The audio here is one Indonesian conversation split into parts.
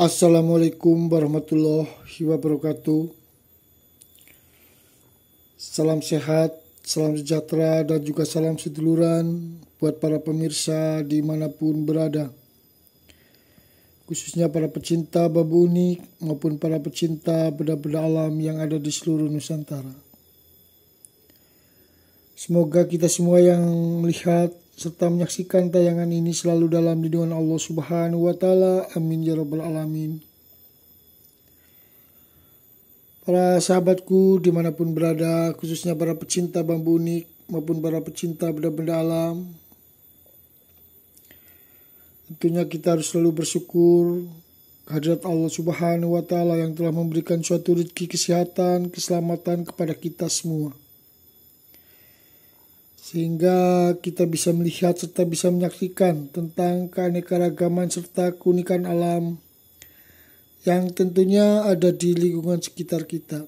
Assalamualaikum warahmatullahi wabarakatuh. Salam sehat, salam sejahtera, dan juga salam seduluran buat para pemirsa dimanapun berada. Khususnya para pecinta bambu unik maupun para pecinta benda-benda alam yang ada di seluruh Nusantara. Semoga kita semua yang melihat serta menyaksikan tayangan ini selalu dalam lindungan Allah Subhanahu wa Ta'ala. Amin ya Rabbal Alamin. Para sahabatku dimanapun berada, khususnya para pecinta bambu unik maupun para pecinta benda-benda alam, tentunya kita harus selalu bersyukur kehadirat Allah Subhanahu wa Ta'ala yang telah memberikan suatu rezeki kesehatan, keselamatan kepada kita semua. Sehingga kita bisa melihat serta bisa menyaksikan tentang keanekaragaman serta keunikan alam yang tentunya ada di lingkungan sekitar kita.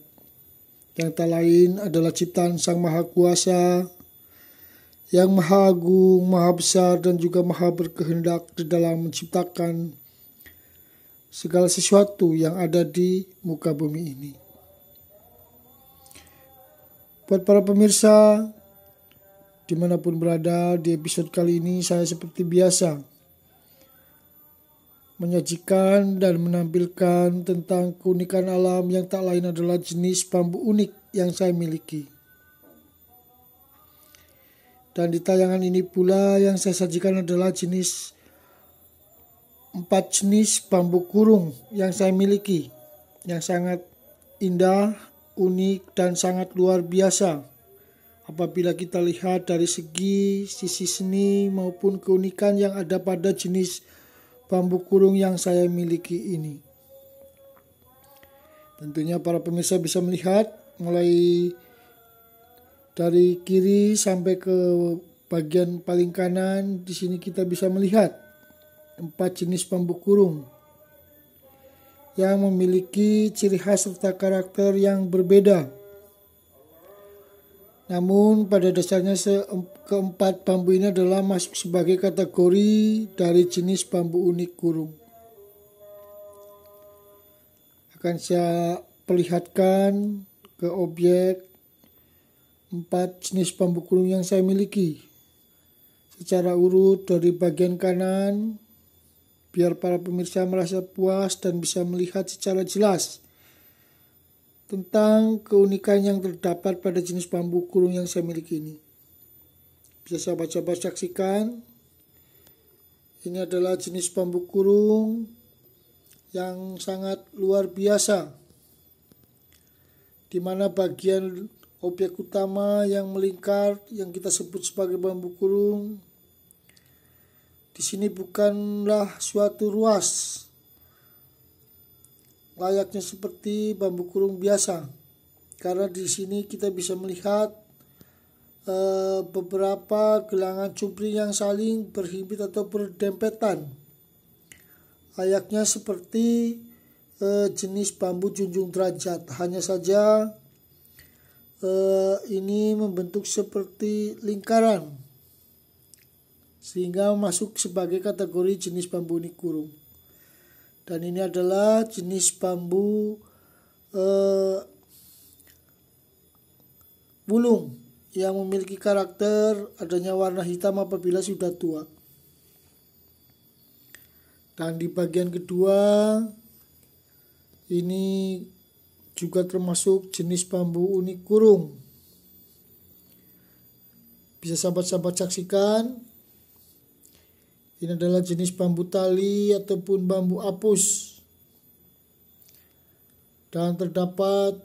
Yang tak lain adalah ciptaan Sang Maha Kuasa yang Maha Agung, Maha Besar, dan juga Maha berkehendak di dalam menciptakan segala sesuatu yang ada di muka bumi ini. Buat para pemirsa dimanapun berada, di episode kali ini saya seperti biasa menyajikan dan menampilkan tentang keunikan alam yang tak lain adalah jenis bambu unik yang saya miliki. Dan di tayangan ini pula yang saya sajikan adalah 4 jenis bambu kurung yang saya miliki, yang sangat indah, unik, dan sangat luar biasa apabila kita lihat dari sisi seni maupun keunikan yang ada pada jenis bambu kurung yang saya miliki ini. Tentunya para pemirsa bisa melihat mulai dari kiri sampai ke bagian paling kanan. Di sini kita bisa melihat 4 jenis bambu kurung yang memiliki ciri khas serta karakter yang berbeda. Namun pada dasarnya keempat bambu ini adalah masuk sebagai kategori dari jenis bambu unik kurung. Akan saya perlihatkan ke objek 4 jenis bambu kurung yang saya miliki secara urut dari bagian kanan, biar para pemirsa merasa puas dan bisa melihat secara jelas tentang keunikan yang terdapat pada jenis bambu kurung yang saya miliki ini. Bisa sahabat-sahabat saksikan, ini adalah jenis bambu kurung yang sangat luar biasa, di mana bagian objek utama yang melingkar yang kita sebut sebagai bambu kurung di sini bukanlah suatu ruas layaknya seperti bambu kurung biasa, karena di sini kita bisa melihat beberapa gelangan cungkring yang saling berhimpit atau berdempetan, layaknya seperti jenis bambu junjung derajat. Hanya saja ini membentuk seperti lingkaran, sehingga masuk sebagai kategori jenis bambu unik kurung. Dan ini adalah jenis bambu bulung yang memiliki karakter adanya warna hitam apabila sudah tua. Dan di bagian kedua ini juga termasuk jenis bambu unik kurung. Bisa sahabat-sahabat saksikan, ini adalah jenis bambu tali ataupun bambu apus. Dan terdapat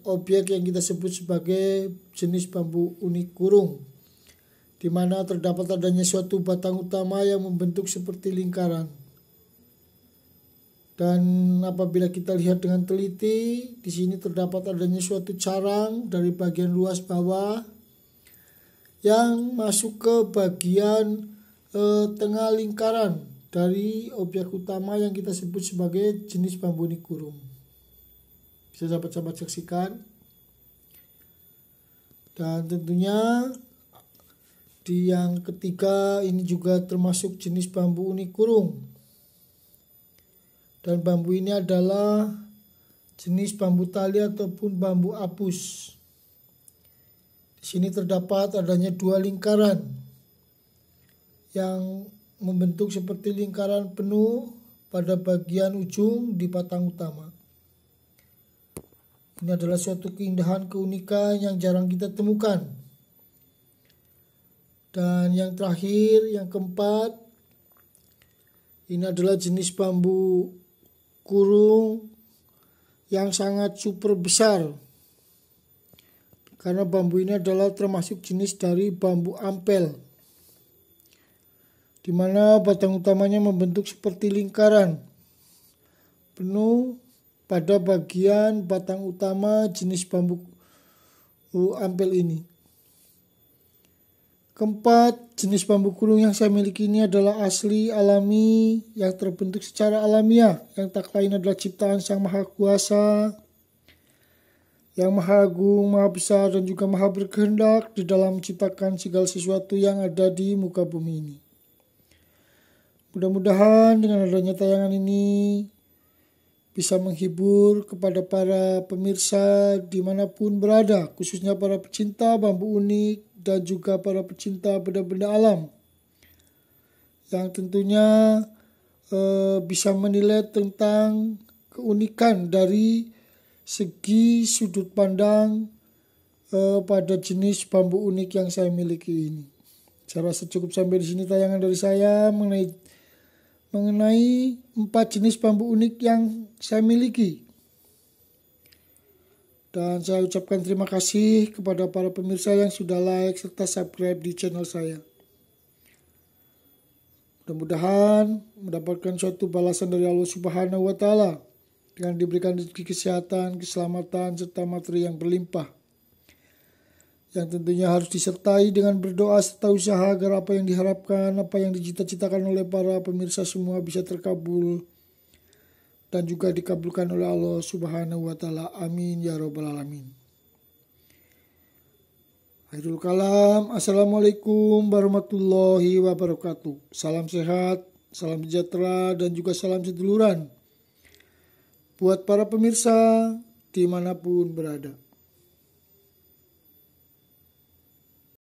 objek yang kita sebut sebagai jenis bambu unik kurung, di mana terdapat adanya suatu batang utama yang membentuk seperti lingkaran. Dan apabila kita lihat dengan teliti, di sini terdapat adanya suatu carang dari bagian luas bawah yang masuk ke bagian tengah lingkaran dari objek utama yang kita sebut sebagai jenis bambu unik kurung. Bisa sahabat-sahabat saksikan. Dan tentunya di yang ketiga ini juga termasuk jenis bambu unik kurung, Dan bambu ini adalah jenis bambu tali ataupun bambu apus. Di sini terdapat adanya 2 lingkaran yang membentuk seperti lingkaran penuh pada bagian ujung di batang utama. Ini adalah suatu keindahan, keunikan yang jarang kita temukan. Dan yang terakhir, yang keempat, ini adalah jenis bambu kurung yang sangat super besar. Karena bambu ini adalah termasuk jenis dari bambu ampel, di mana batang utamanya membentuk seperti lingkaran penuh pada bagian batang utama jenis bambu ampel ini. Keempat, jenis bambu kurung yang saya miliki ini adalah asli, alami, yang terbentuk secara alamiah, yang tak lain adalah ciptaan Sang Maha Kuasa, yang Maha Agung, Maha Besar, dan juga Maha Berkehendak di dalam menciptakan segala sesuatu yang ada di muka bumi ini. Mudah-mudahan dengan adanya tayangan ini bisa menghibur kepada para pemirsa dimanapun berada, khususnya para pecinta bambu unik dan juga para pecinta benda-benda alam, yang tentunya bisa menilai tentang keunikan dari segi sudut pandang pada jenis bambu unik yang saya miliki ini. Saya rasa cukup sampai di sini tayangan dari saya mengenai 4 jenis bambu unik yang saya miliki. Dan saya ucapkan terima kasih kepada para pemirsa yang sudah like serta subscribe di channel saya. Mudah-mudahan mendapatkan suatu balasan dari Allah Subhanahu wa Ta'ala dengan diberikan rezeki kesehatan, keselamatan, serta materi yang berlimpah. Yang tentunya harus disertai dengan berdoa serta usaha agar apa yang diharapkan, apa yang dicita-citakan oleh para pemirsa semua bisa terkabul dan juga dikabulkan oleh Allah Subhanahu wa Ta'ala. Amin ya rabbal alamin. Akhirul kalam. Assalamualaikum warahmatullahi wabarakatuh. Salam sehat, salam sejahtera, dan juga salam seduluran buat para pemirsa dimanapun berada.